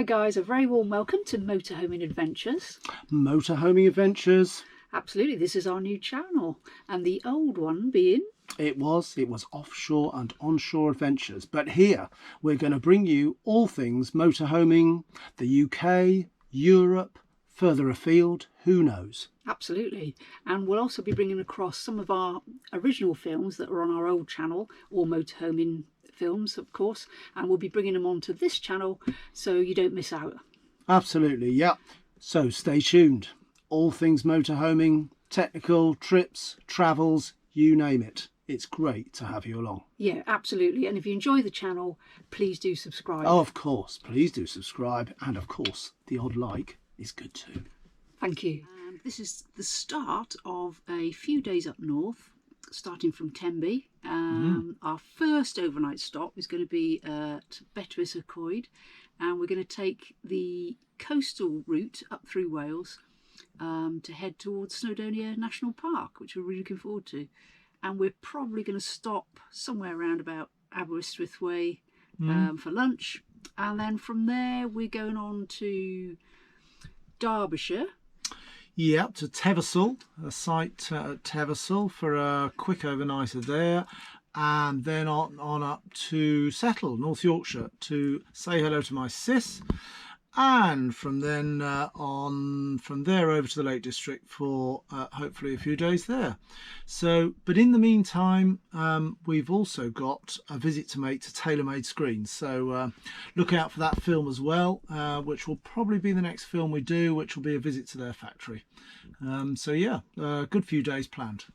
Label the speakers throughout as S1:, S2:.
S1: guys, a very warm welcome to Motorhoming Adventures.
S2: Motorhoming Adventures.
S1: Absolutely, this is our new channel, and the old one being...
S2: It was offshore and onshore adventures, but here we're going to bring you all things motorhoming, the UK, Europe, further afield, who knows.
S1: Absolutely, and we'll also be bringing across some of our original films that are on our old channel, or motorhoming films of course, and we'll be bringing them onto this channel so you don't miss out.
S2: Absolutely, yeah. So stay tuned. All things motorhoming, technical, trips, travels, you name it. It's great to have you along.
S1: Yeah, absolutely. And if you enjoy the channel, please do subscribe.
S2: Oh, of course. Please do subscribe. And of course, the odd like is good too.
S1: Thank you. And this is the start of a few days up north, starting from Tenby. Our first overnight stop is going to be at Betws-Y-Coed, and we're going to take the coastal route up through Wales to head towards Snowdonia National Park, which we're really looking forward to. And we're probably going to stop somewhere around about Aberystwyth Way for lunch, and then from there we're going on to Derbyshire.
S3: Yeah, up to Teversall, a site at Teversall for a quick overnighter there, and then on up to Settle, North Yorkshire, to say hello to my sis, and from then from there over to the Lake District for hopefully a few days there. So, but in the meantime, we've also got a visit to make to TaylorMade Screens, so look out for that film as well, which will probably be the next film we do, which will be a visit to their factory. So yeah, a good few days planned.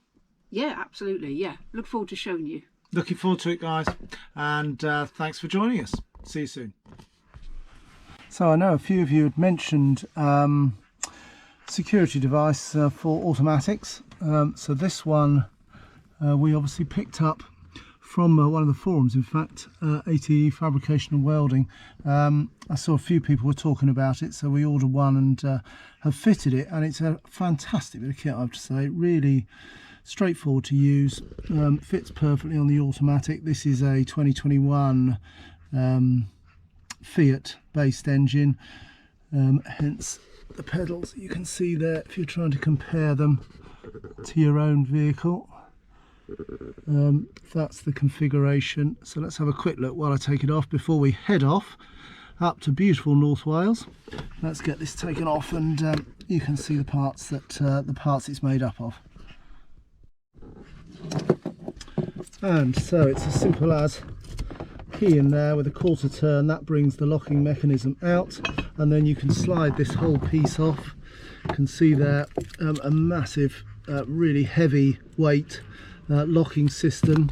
S1: Yeah, absolutely, yeah. Look forward to showing you.
S3: Looking forward to it, guys, and thanks for joining us. See you soon.
S2: So I know a few of you had mentioned security device for automatics. So this one we obviously picked up from one of the forums, in fact, ATE Fabrication and Welding. I saw a few people were talking about it, so we ordered one and have fitted it, and it's a fantastic bit of kit, I have to say. Really straightforward to use, fits perfectly on the automatic. This is a 2021 Fiat based engine, hence the pedals you can see there if you're trying to compare them to your own vehicle. That's the configuration. So let's have a quick look while I take it off before we head off up to beautiful North Wales. Let's get this taken off, and you can see the parts it's made up of. And so it's as simple as key in there with a quarter turn. That brings the locking mechanism out, and then you can slide this whole piece off. You can see there a massive really heavy weight locking system,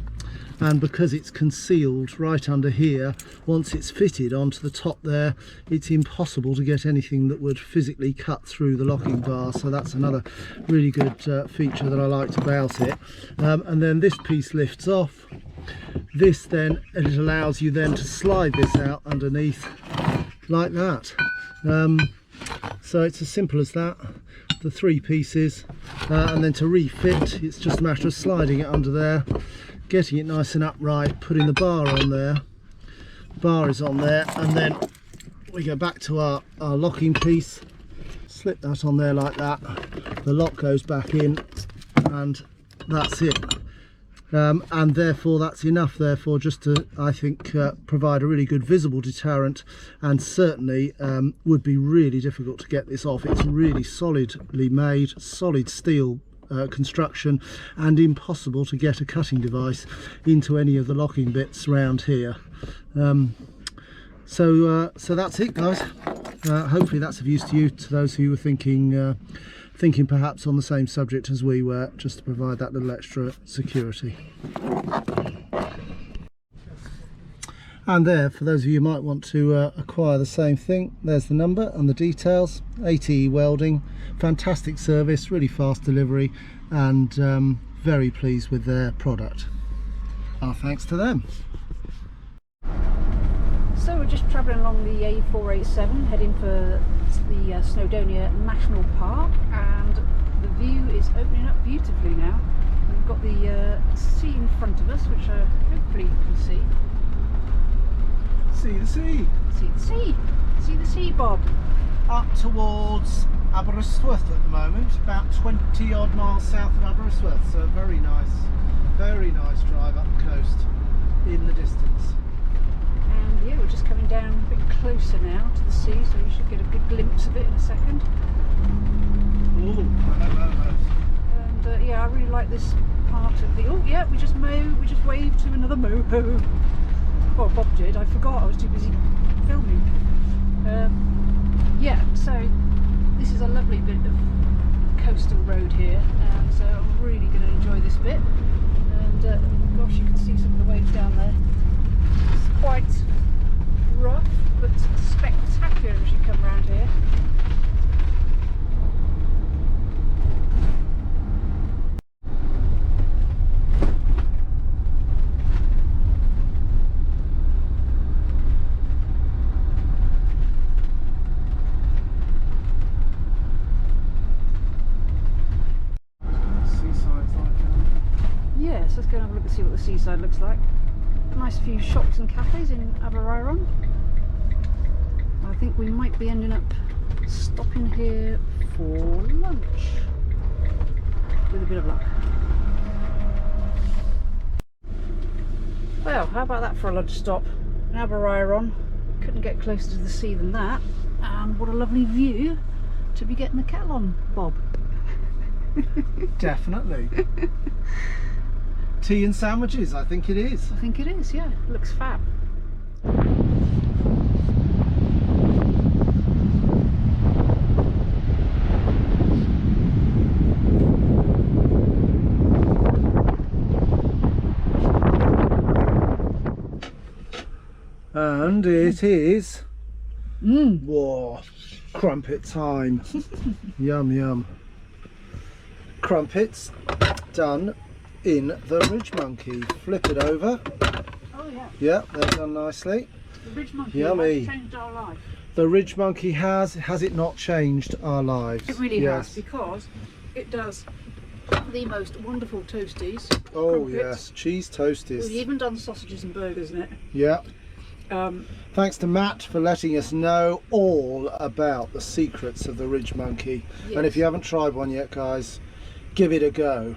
S2: and because it's concealed right under here, once it's fitted onto the top there, it's impossible to get anything that would physically cut through the locking bar. So that's another really good feature that I liked about it. And then this piece lifts off. This then, it allows you then to slide this out underneath like that. So it's as simple as that, the three pieces, and then to refit, it's just a matter of sliding it under there, getting it nice and upright, putting the bar on there. The bar is on there, and then we go back to our locking piece, slip that on there like that, the lock goes back in, and that's it. And therefore that's enough therefore just to, I think, provide a really good visible deterrent, and certainly would be really difficult to get this off. It's really solidly made, solid steel construction, and impossible to get a cutting device into any of the locking bits around here. So that's it, guys. Hopefully that's of use to you, to those who were thinking perhaps on the same subject as we were, just to provide that little extra security. And there, for those of you who might want to acquire the same thing, there's the number and the details. ATE Welding, fantastic service, really fast delivery, and very pleased with their product. Our thanks to them.
S1: So we're just travelling along the A487, heading for the Snowdonia National Park, and the view is opening up beautifully now. We've got the sea in front of us, which hopefully you can see.
S3: See the sea.
S1: See the sea. See the sea, Bob?
S3: Up towards Aberystwyth at the moment, about 20 odd miles south of Aberystwyth, so very nice drive up the coast in the distance.
S1: And yeah, we're just coming down a bit closer now to the sea, so you should get a good glimpse of it in a second.
S3: Ooh, hello.
S1: And yeah, I really like this part of the. Oh yeah, we just waved to another moho. Well, Bob did. I forgot. I was too busy filming. Yeah, so this is a lovely bit of coastal road here, and so I'm really going to enjoy this bit. And gosh, you can see some of the waves down there. It's quite rough, but spectacular as you come around here. Yes, let's go and have a look and see what the seaside looks like. A nice few shops and cafes in Aberystwyth. I think we might be ending up stopping here for lunch, with a bit of luck. Well, how about that for a lunch stop in Aberystwyth? Couldn't get closer to the sea than that, and what a lovely view to be getting the kettle on, Bob.
S3: Definitely. Tea and sandwiches, I think it is.
S1: I think it is, yeah. Looks fab.
S3: And it is. Whoa, crumpet time. Yum yum. Crumpets done in the Ridge Monkey. Flip it over.
S1: Oh yeah.
S3: Yeah, they're done nicely.
S1: The Ridge Monkey
S3: Yummy.
S1: has changed our life.
S3: The Ridge Monkey has it not changed our lives?
S1: It really
S3: yes.
S1: has, because it does the most wonderful toasties.
S3: Oh
S1: crumpets.
S3: yes, cheese toasties.
S1: We've even done sausages and burgers in it.
S3: Yeah.
S1: Um,
S3: Thanks to Matt for letting us know all about the secrets of the Ridge Monkey.
S1: yes.
S3: And if you haven't tried one yet, guys, give it a go.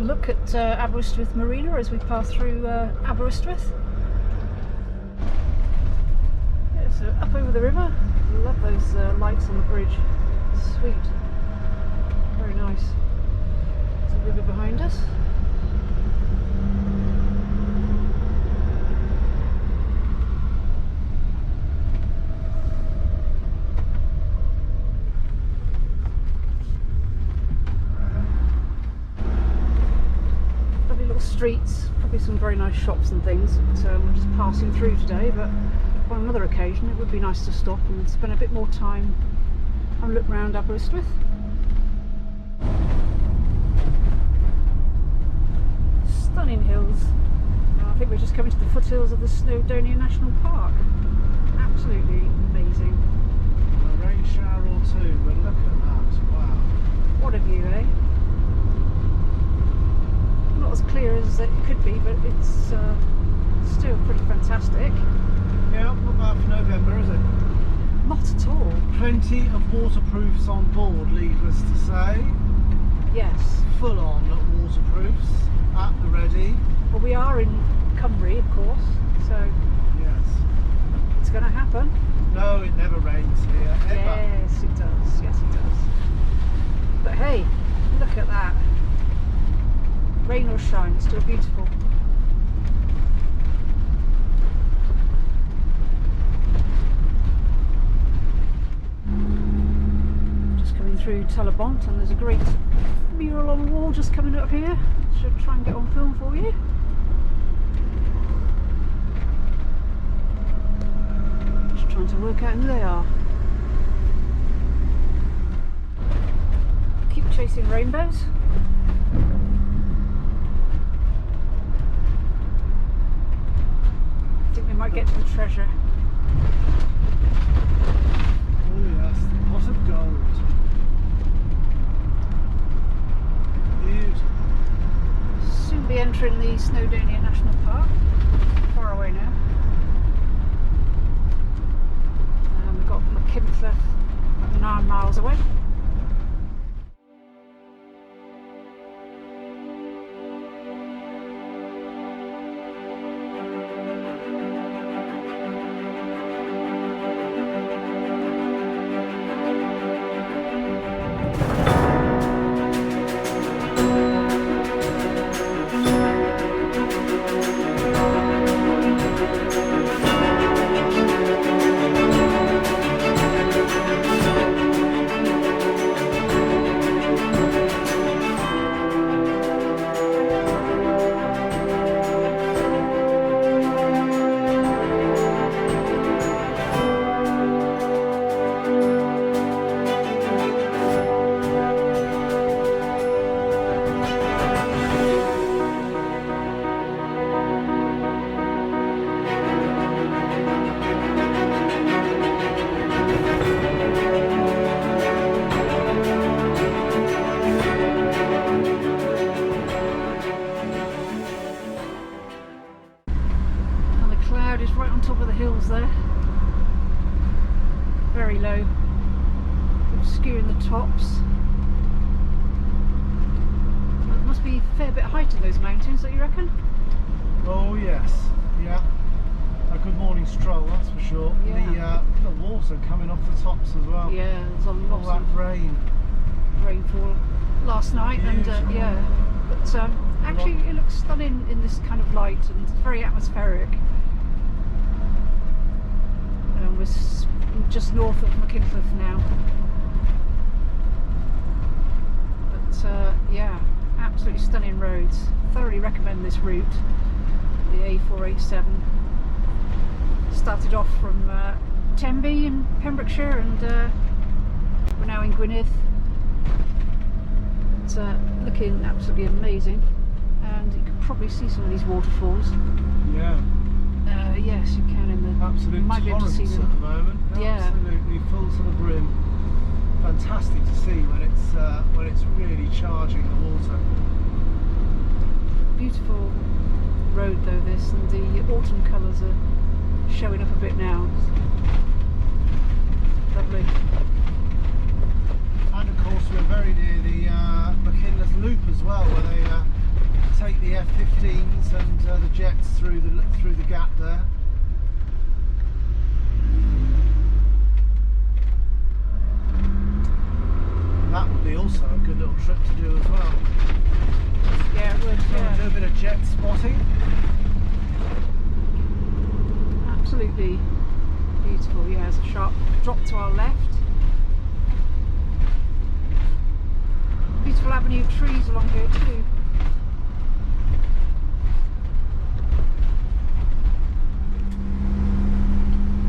S1: Look at Aberystwyth Marina as we pass through Aberystwyth. Yeah, so up over the river. Love those lights on the bridge. Sweet. Very nice. There's a river behind us. Streets, probably some very nice shops and things that we're just passing through today, but on another occasion it would be nice to stop and spend a bit more time and look round Aberystwyth. Stunning hills. I think we're just coming to the foothills of the Snowdonia National Park. Absolutely amazing.
S3: A rain shower or two, but look at that, wow.
S1: What a view, eh? not as clear as it could be, but it's still pretty fantastic.
S3: Yeah, not bad for November, is it?
S1: Not at all.
S3: Plenty of waterproofs on board, needless to say.
S1: Yes.
S3: Full on waterproofs at the ready.
S1: Well, we are in Cymru, of course, so
S3: Yes.
S1: it's going to happen.
S3: No, it never rains here, ever.
S1: Yes, it does. Yes, it does. But hey, look at that. Rain or shine, it's still beautiful. Just coming through Tullabont, and there's a great mural on the wall just coming up here. Should try and get on film for you. Just trying to work out who they are. Keep chasing rainbows. I think we might get to the treasure.
S3: Oh yes, the pot of gold. Beautiful.
S1: Soon be entering the Snowdonia National Park. Far away now. We've got McKinford about 9 miles away. Top of the hills there, very low, obscuring the tops. There must be a fair bit of height in those mountains, don't you reckon?
S3: Oh yes, yeah. A good morning stroll, that's for sure.
S1: Yeah.
S3: The water coming off the tops as well.
S1: Yeah, there's a
S3: All
S1: lot
S3: that
S1: of
S3: rain.
S1: rainfall last night,
S3: Beautiful.
S1: and yeah, but actually it looks stunning in this kind of light, and it's very atmospheric. We're just north of McKinford now, but yeah, absolutely stunning roads. Thoroughly recommend this route, the A487. Started off from Tenby in Pembrokeshire, and we're now in Gwynedd. It's looking absolutely amazing, and you can probably see some of these waterfalls.
S3: Yeah.
S1: Yes, you can in the.
S3: Absolute
S1: you might be able to see
S3: torrents
S1: them
S3: at the moment.
S1: Yeah.
S3: Absolutely full to the brim. Fantastic to see when it's really charging the water.
S1: Beautiful road though this, and the autumn colours are showing up a bit now. Lovely.
S3: And of course we're very near the McKinley Loop as well, where they take the F-15s and the jets through the gap there. And that would be also a good little trip to do as well.
S1: Yeah, it would.
S3: Do a
S1: Yeah.
S3: bit of jet spotting.
S1: Absolutely beautiful. Yeah, there's a sharp drop to our left. Beautiful avenue of trees along here too.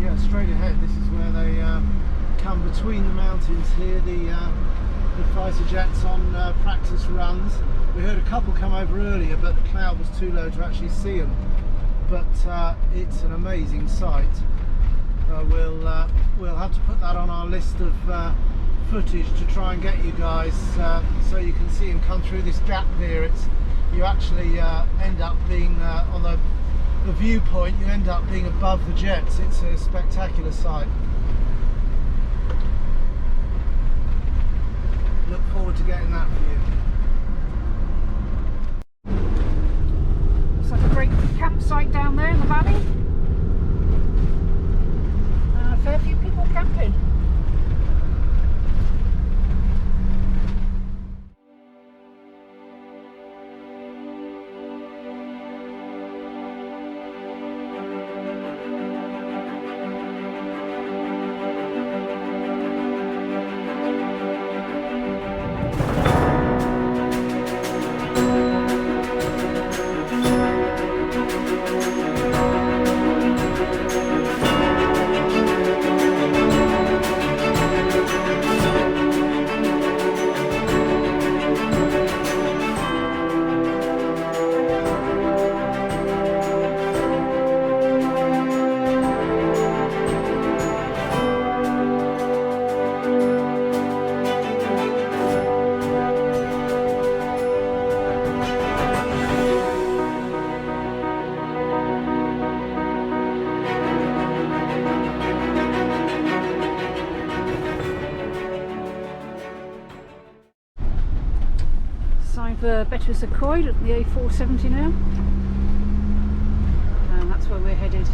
S3: Yeah, straight ahead. This is where they come between the mountains here. The fighter jets on practice runs. We heard a couple come over earlier, but the cloud was too low to actually see them. But it's an amazing sight. We'll have to put that on our list of footage to try and get you guys so you can see them come through this gap here.
S2: you actually end up being on the viewpoint, you end up being above the jets. It's a spectacular sight. Look forward to getting that for you.
S1: Looks like a great campsite down there in the valley. A fair few people camping. Betws-Y-Coed at the A470 now, and that's where we're headed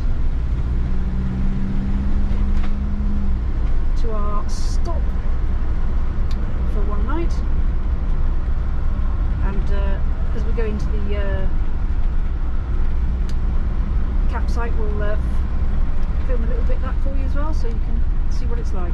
S1: to our stop for one night. And as we go into the campsite, we'll film a little bit of that for you as well, so you can see what it's like.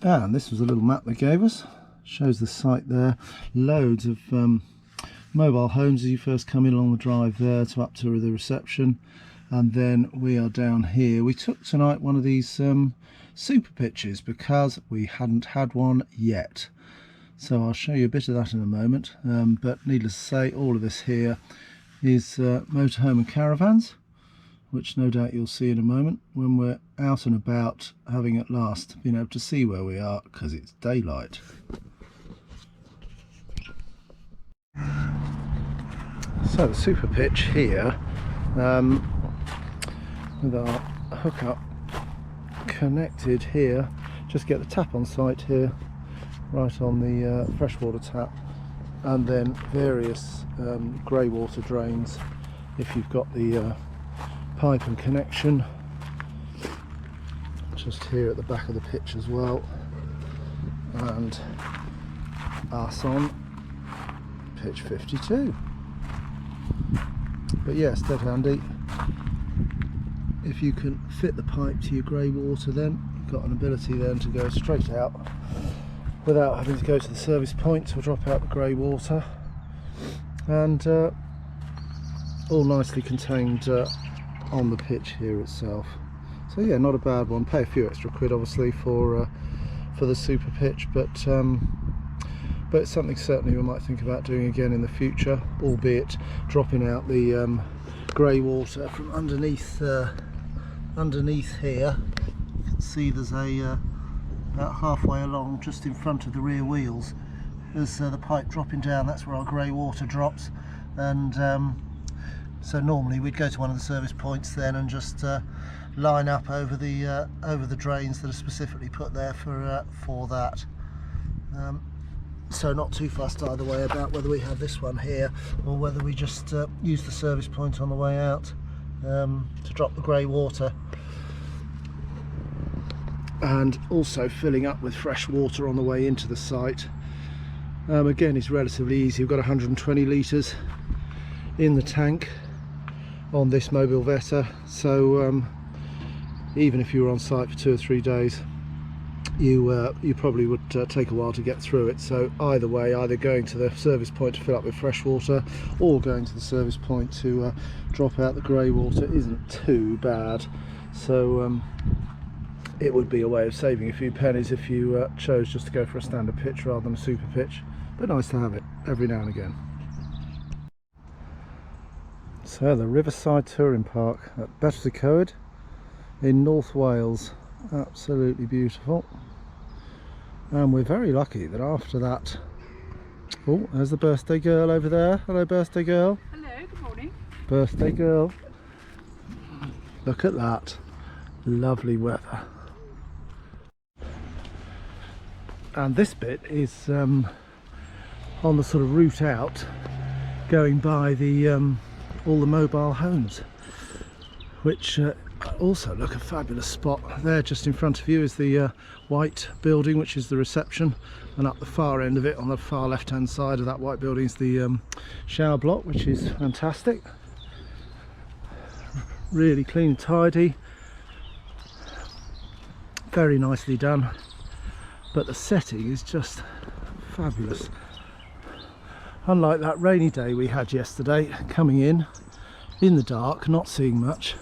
S2: And this was a little map they gave us, shows the site there, loads of mobile homes as you first come in along the drive there to up to the reception. And then we are down here. We took tonight one of these super pitches because we hadn't had one yet, so I'll show you a bit of that in a moment. But needless to say, all of this here is motorhome and caravans, which no doubt you'll see in a moment when we're out and about, having at last been able to see where we are because it's daylight. So the super pitch here, with our hookup connected here, just get the tap on site here, right on the freshwater tap, and then various grey water drains if you've got the pipe and connection, just here at the back of the pitch as well, and us on pitch 52. But yes, dead handy. If you can fit the pipe to your grey water, then you've got an ability then to go straight out without having to go to the service point to drop out the grey water, and all nicely contained on the pitch here itself. So yeah, not a bad one. Pay a few extra quid obviously for the super pitch, but it's something certainly we might think about doing again in the future, albeit dropping out the grey water from underneath here. You can see there's a about halfway along, just in front of the rear wheels, there's the pipe dropping down. That's where our grey water drops, and so normally we'd go to one of the service points then and just line up over the drains that are specifically put there for that. So not too fussed either way about whether we have this one here or whether we just use the service point on the way out to drop the grey water. And also filling up with fresh water on the way into the site. Again, it's relatively easy. We've got 120 litres in the tank on this mobile Vetta, so even if you were on site for 2 or 3 days, you probably would take a while to get through it. So either way, either going to the service point to fill up with fresh water or going to the service point to drop out the grey water isn't too bad. So it would be a way of saving a few pennies if you chose just to go for a standard pitch rather than a super pitch, but nice to have it every now and again. So the Riverside Touring Park at Betws-Y-Coed in North Wales, absolutely beautiful. And we're very lucky that after that, oh, there's the birthday girl over there. Hello, birthday girl.
S1: Hello, good morning.
S2: Birthday girl. Look at that, lovely weather. And this bit is on the sort of route out, going by the all the mobile homes, which also look a fabulous spot. There just in front of you is the white building, which is the reception, and up the far end of it on the far left hand side of that white building is the shower block, which is fantastic. Really clean and tidy, very nicely done, but the setting is just fabulous. Unlike that rainy day we had yesterday, coming in the dark, not seeing much,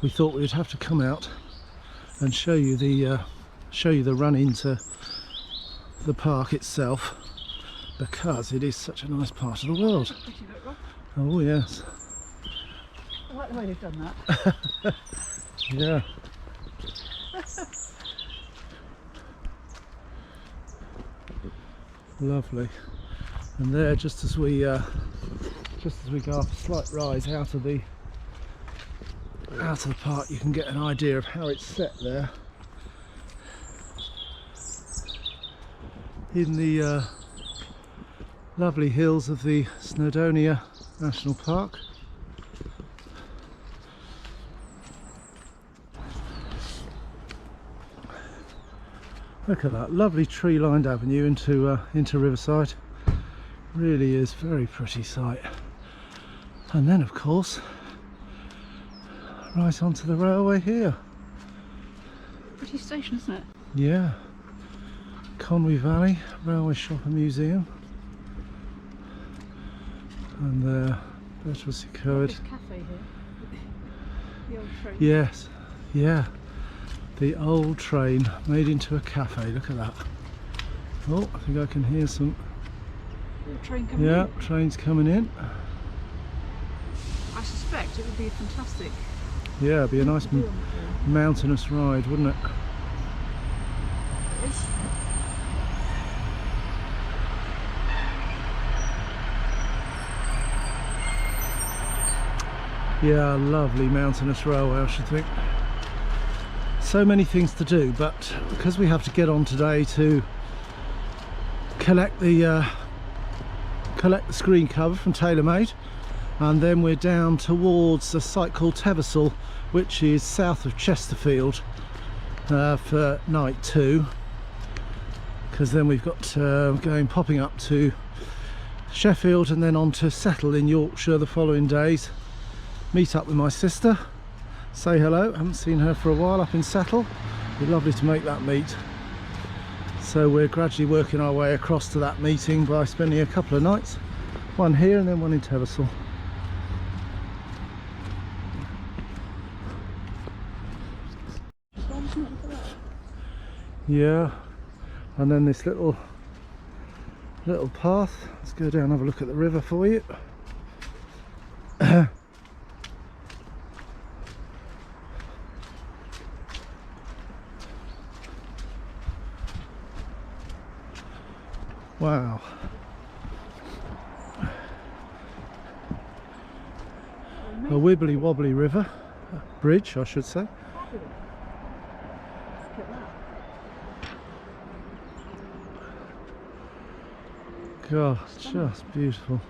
S2: we thought we'd have to come out and show you the run into the park itself, because it is such a nice part of the world. Oh yes.
S1: I like the way they've done that.
S2: Yeah. Lovely. And there, just as we go up a slight rise out of the park, you can get an idea of how it's set there in the lovely hills of the Snowdonia National Park. Look at that lovely tree-lined avenue into Riverside. Really is a very pretty sight. And then, of course, right onto the railway here.
S1: Pretty station, isn't it?
S2: Yeah. Conwy Valley Railway Shop and Museum. And there, Betws-Y-Coed.
S1: This cafe here. The old train.
S2: Yes, yeah. The old train made into a cafe. Look at that. Oh, I think I can hear some.
S1: The train coming
S2: Yeah,
S1: in.
S2: trains coming in.
S1: I suspect it would be a fantastic.
S2: Yeah, it'd be a nice mountainous ride, wouldn't it?
S1: Yes.
S2: Yeah, lovely mountainous railway, I should think. So many things to do, but because we have to get on today to collect the screen cover from TaylorMade, and then we're down towards a site called Betws-Y, which is south of Chesterfield, for night 2, because then we've got popping up to Sheffield and then on to Settle in Yorkshire the following days. Meet up with my sister, say hello. Haven't seen her for a while up in Settle. It'd be lovely to make that meet. So we're gradually working our way across to that meeting by spending a couple of nights, one here and then one in Betws-Y. Yeah, and then this little path. Let's go down and have a look at the river for you. Wow. A wibbly wobbly river, bridge I should say. God, just beautiful.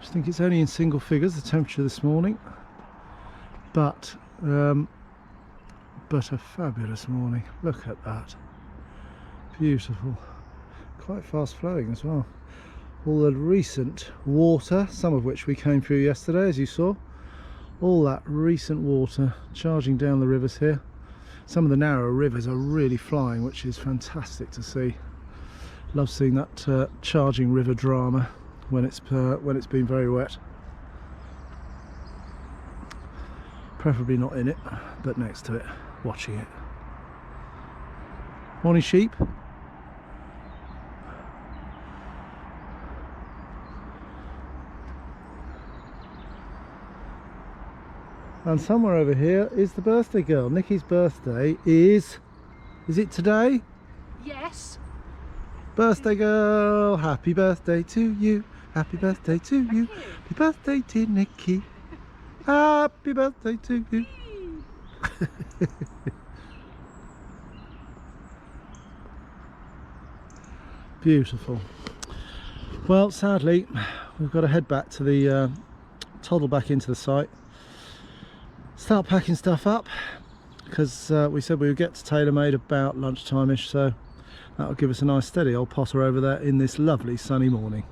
S2: I think it's only in single figures, the temperature this morning, but a fabulous morning. Look at that, beautiful, quite fast flowing as well. All the recent water, some of which we came through yesterday, as you saw, all that recent water charging down the rivers here. Some of the narrow rivers are really flying, which is fantastic to see. Love seeing that charging river drama when it's been very wet. Preferably not in it, but next to it, watching it. Morning sheep. And somewhere over here is the birthday girl. Nikki's birthday is it today?
S1: Yes.
S2: Birthday girl, happy birthday to you. Happy birthday to you. Happy birthday to Nikki. Happy birthday to you. Beautiful. Well, sadly, we've got to head back to the toddle back into the site. Start packing stuff up, because we said we would get to TaylorMade about lunchtime-ish, so that'll give us a nice steady old potter over there in this lovely sunny morning.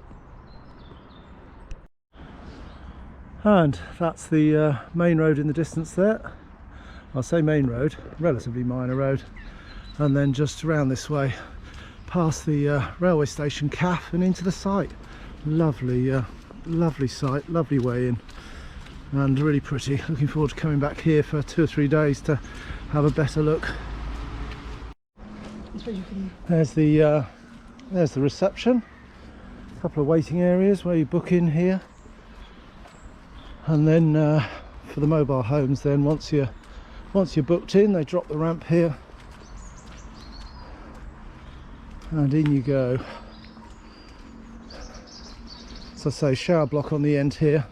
S2: And that's the main road in the distance there. I'll say main road, relatively minor road, and then just around this way past the railway station CAF and into the site. Lovely lovely site, lovely way in, and really pretty. Looking forward to coming back here for 2 or 3 days to have a better look. There's the reception, a couple of waiting areas where you book in here, and then for the mobile homes, then once you're booked in, they drop the ramp here and in you go. So I say, shower block on the end here,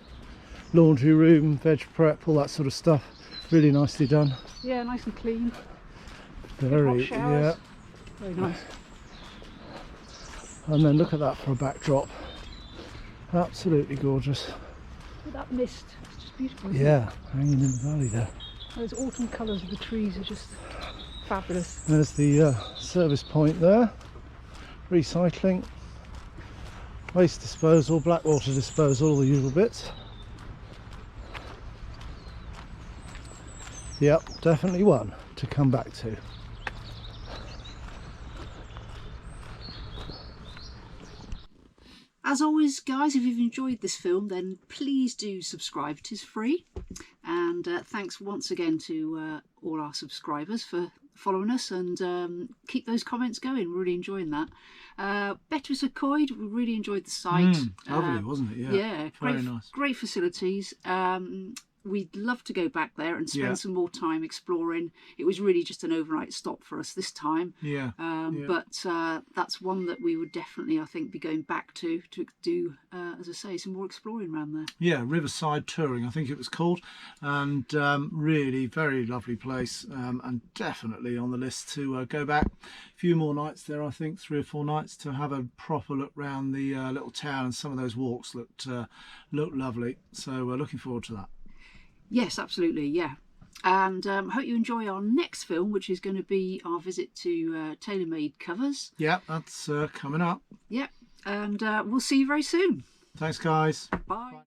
S2: laundry room, veg prep, all that sort of stuff, really nicely done.
S1: Yeah, nice and clean.
S2: Very, yeah.
S1: Very nice.
S2: And then look at that for a backdrop, absolutely gorgeous.
S1: With that mist, it's just beautiful. Isn't
S2: Yeah,
S1: it?
S2: hanging in the valley there.
S1: Those autumn colours of the trees are just fabulous.
S2: There's the service point there, recycling, waste disposal, blackwater disposal, all the usual bits. Yep, definitely one to come back to.
S1: As always, guys, if you've enjoyed this film, then please do subscribe. It is free. And thanks once again to all our subscribers for following us, and keep those comments going. We're really enjoying that. Betws-Y-Coed, we really enjoyed the site.
S3: Lovely, wasn't it? Yeah,
S1: Yeah,
S3: very nice.
S1: Great facilities. We'd love to go back there and spend some more time exploring. It was really just an overnight stop for us this time. But that's one that we would definitely, I think, be going back to do, as I say, some more exploring around there.
S3: Yeah, Riverside Touring, I think it was called, and really very lovely place, and definitely on the list to go back. A few more nights there, I think, 3 or 4 nights, to have a proper look round the little town, and some of those walks looked lovely. So we're looking forward to that.
S1: Yes, absolutely, yeah. And hope you enjoy our next film, which is going to be our visit to Tailor-Made Covers.
S3: Yeah, that's coming up.
S1: Yep, and we'll see you very soon.
S3: Thanks, guys.
S1: Bye.